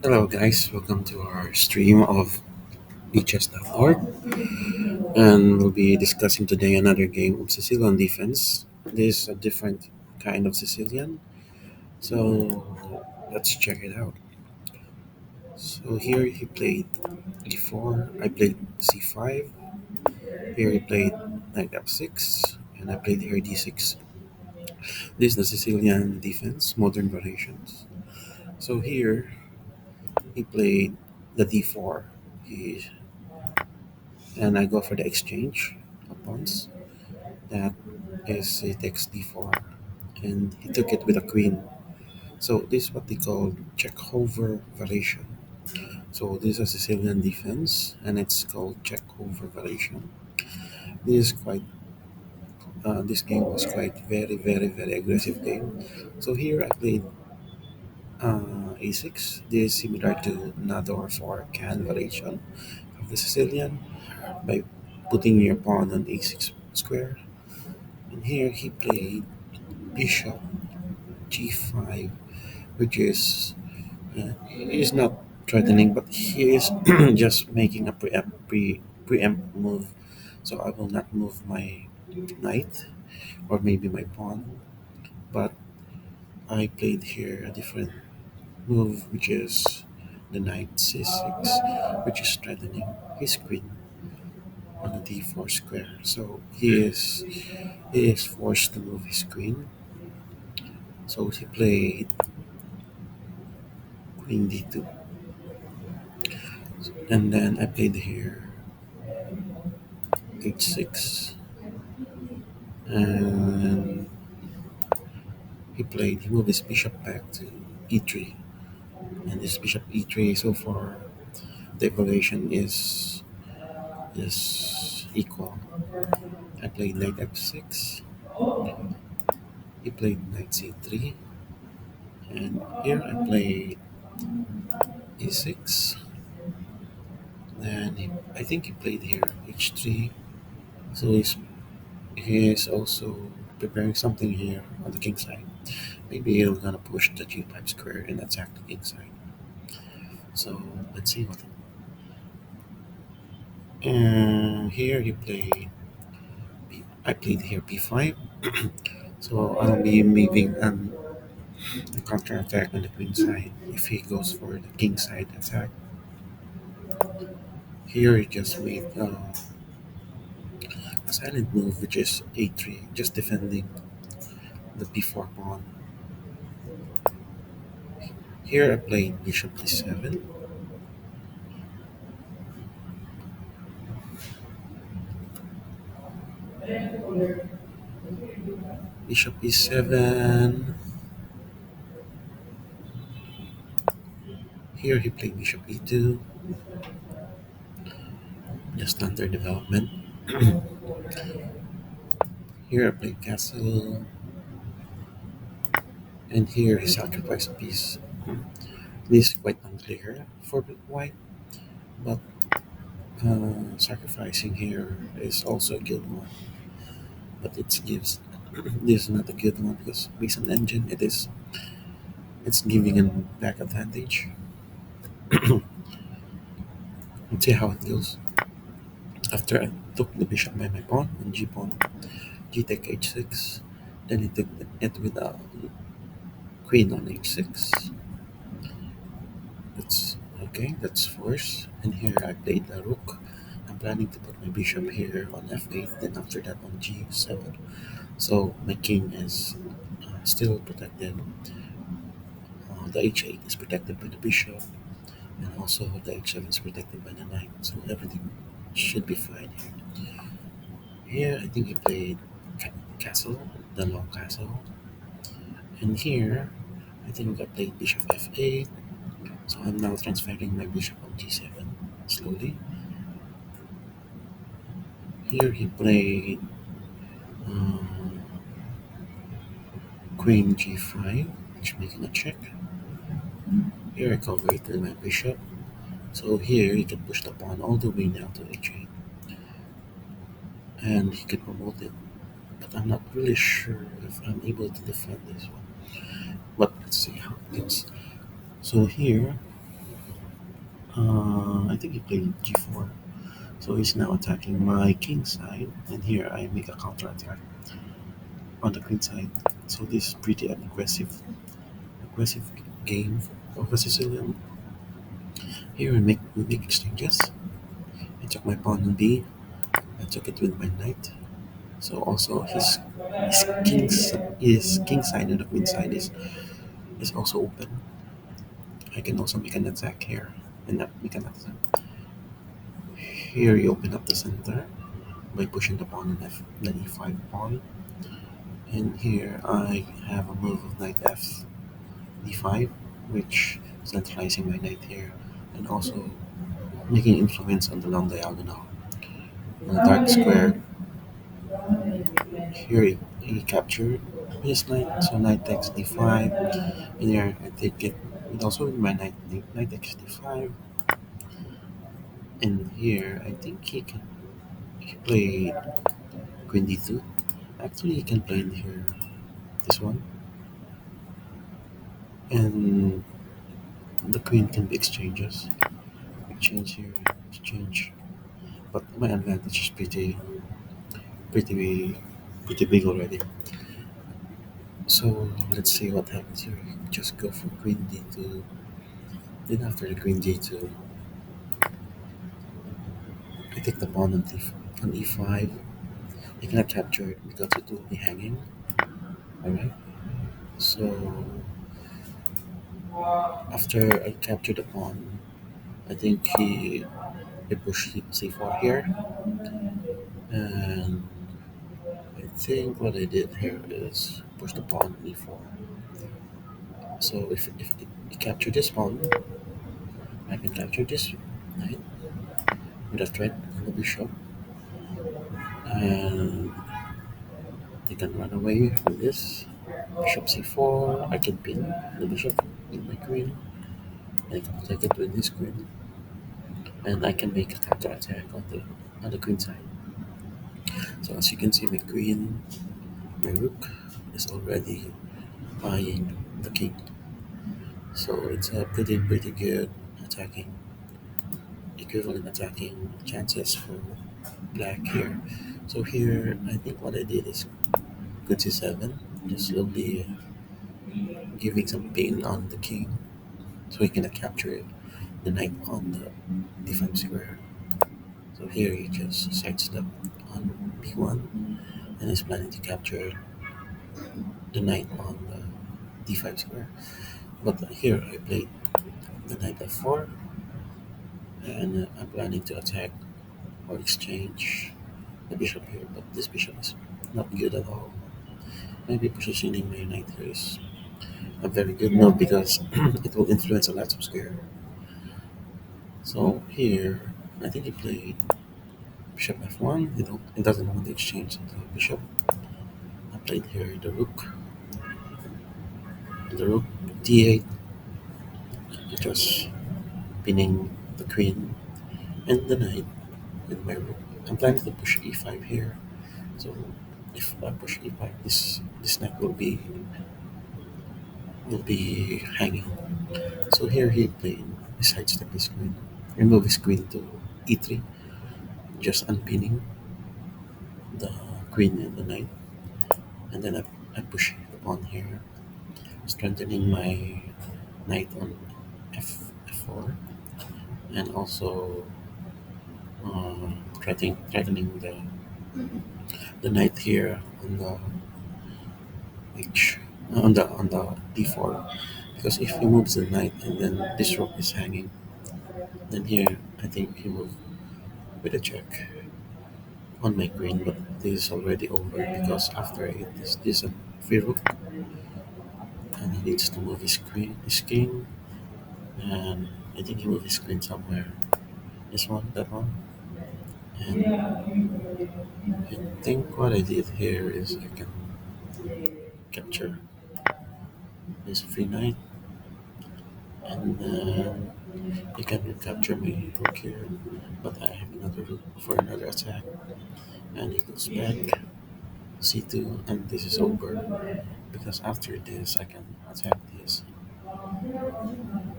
Hello, guys. Welcome to our stream of Lichess.org. And we'll be discussing today another game of Sicilian defense. This is a different kind of Sicilian. So let's check it out. So here he played e4, I played c5. Here he played knight f6, and I played here d6. This is the Sicilian defense, modern variations. So here he played the d4. He, and I go for the exchange of pawns. That is he takes d4, and he took it with a queen. So this is what they call Chekhover variation. So this is a Sicilian defense, and it's called Chekhover variation. This game was quite very aggressive game. So here I played a6. This is similar to Nador or Can variation of the Sicilian by putting your pawn on a6 square. And here he played bishop g5, which is not threatening, but he is just making a preempt move. So I will not move my knight or maybe my pawn, but I played here a different move, which is the knight c6, which is threatening his queen on the d4 square. So he is forced to move his queen. So he played queen d2, and then I played here h6, and he moved his bishop back to e3, and this bishop e3 so far the evaluation is equal. I played knight f6, he played knight c3, and here I played e6, and I think he played here h3. So he's also preparing something here on the king side. Maybe he's gonna push the g5 square and attack the king side. So let's see what. And here he played. I played here b5. So I'll be moving a counter attack on the queen side if he goes for the king side attack. Here he just made a silent move, which is a3, just defending the b4 pawn. Here I played bishop d7. Bishop e7. Here he played bishop e2. Just under development. Here I played castle. And here he sacrificed a piece. This is quite unclear for white, but sacrificing here is also a good one. But it gives this is not a good one because based on engine it's giving a back advantage. Let's see how it goes. After I took the bishop by my pawn and g pawn, g take h6, then he took it with a queen on h6. That's okay, that's force. And here I played the rook. I'm planning to put my bishop here on f8, then after that on g7. So my king is still protected. The h8 is protected by the bishop, and also the h7 is protected by the knight. So everything should be fine here. Here I think he played castle, the long castle. And here I think I played bishop f8. So I'm now transferring my bishop on g7 slowly. Here he played um, queen g5, which making a check. Here I cover it with my bishop. So here he can push the pawn all the way now to h8, and he can promote it. But I'm not really sure if I'm able to defend this one. But let's see how it goes. So here I think he played g4. So he's now attacking my king side, and here I make a counter attack on the queen side. So this is pretty aggressive game of a Sicilian. Here we make exchanges. I took my pawn on B. I took it with my knight. So also his king side and the queen side is also open. I can also make an attack here and not make an attack. Here you open up the center by pushing the pawn on F, the E5 pawn. And here I have a move of knight F D5, which centralizing my knight here and also making influence on the long diagonal. On the dark square, here he captured his knight, so knight takes D5. And here I take it, and also with my knight takes D5. And here I think he played queen D2. Actually, he can play in here this one, and the queen can be exchange here, exchange. But my advantage is pretty pretty big already. So let's see what happens here. Just go for queen d2. Then after the queen d2, I take the pawn on e5. I cannot capture it because it will be hanging. Alright. So after I capture the pawn, I think he pushed c4 here, and I think what I did here is push the pawn on e4. So if it capture this pawn, I can capture this knight with a threat on the bishop, and they can run away from this. Bishop c4, I can pin the bishop with my queen, and I can protect it with this queen, and I can make a counter attack on the queen side. So as you can see, my rook is already buying the king. So it's a pretty good attacking equivalent attacking chances for black here. So here, I think what I did is good c7, just slowly giving some pain on the king, so he cannot capture the knight on the d5 square. So here he just sidestep on b1 and is planning to capture the knight on the d5 square. But here I played the knight f4, and I'm planning to attack or exchange the bishop here. But this bishop is not good at all. Maybe positioning my knight here is a very good move because it will influence a lot of square. So here, I think he played bishop f1. He doesn't want to exchange the bishop. I played here the rook d8, just pinning the queen and the knight with my rook. I'm planning to push e5 here. So if I push e5, this knight will be hanging. So here he played he sidestep his queen, remove his queen to e3, just unpinning the queen and the knight, and then I push the pawn here, strengthening my knight on f4, and also threatening the knight here on the h on the d4, because if he moves the knight and then this rook is hanging, then here I think he moved with a check on my queen, but this is already over because after it is this a free rook, and he needs to move his king, and I think he moved his queen somewhere. This one, that one, and I think what I did here is I can capture this free knight, and then he can capture my rook here, but I have another rook for another attack, and he goes back c2, and this is over because after this I can attack this.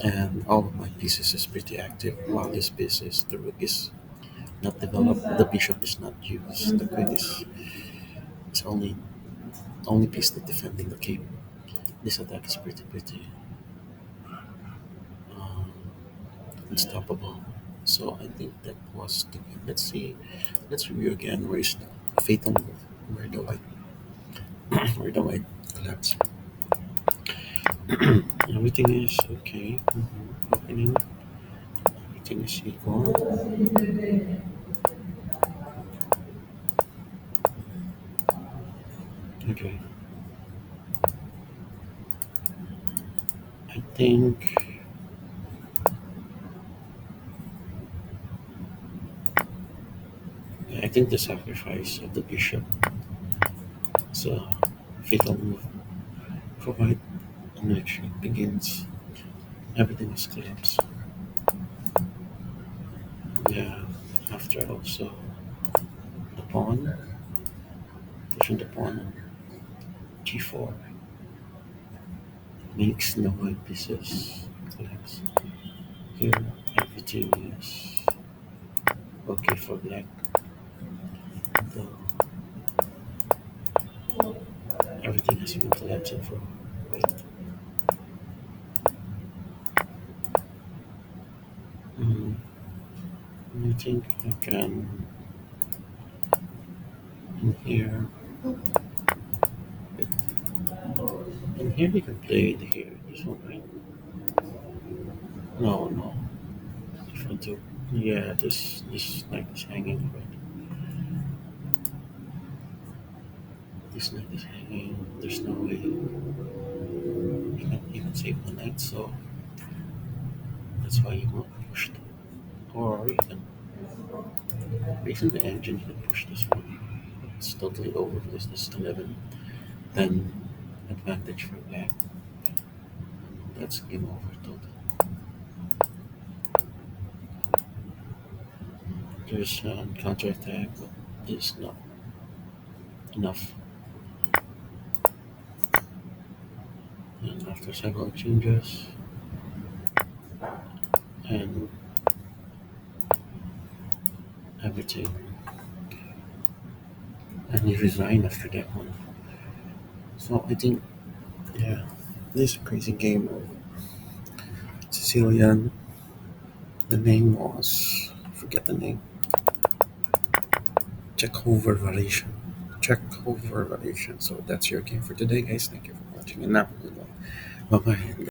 and all of my pieces is pretty active. While this piece is the rook is not developed, the bishop is not used, the queen is it's only piece that defending the king. This attack is pretty um, unstoppable. So I think that was the game. Let's see. Let's review again. Where is the fatal move? Where the white where the white collapse. Everything is okay. Opening. Everything is equal. Okay. I think I think the sacrifice of the bishop is a fatal move. For white, and actually begins. Everything is collapsed. Yeah. After also the pawn, pushing the pawn g4 makes the white pieces collapse. Here, everything is okay for black. Though everything has been collapsing for white. Mm, I think I can in here. In here we can play the here. This one, right? No, no. If I do, yeah, this knight is hanging. Right? This knight is hanging. There's no way you can even save the knight. So that's why you want pushed. Or you can reason the engine. You can push this one. It's totally over because this 11, 10 advantage for black. That's game over total. There's counter attack, but it's not enough. And after several changes, and everything, and he resigned after that one. So I think, yeah, this crazy game of Sicilian. The name was forget the name. Chekhover variation. Chekhover variation. So that's your game for today, guys. Thank you for watching, and now bye bye.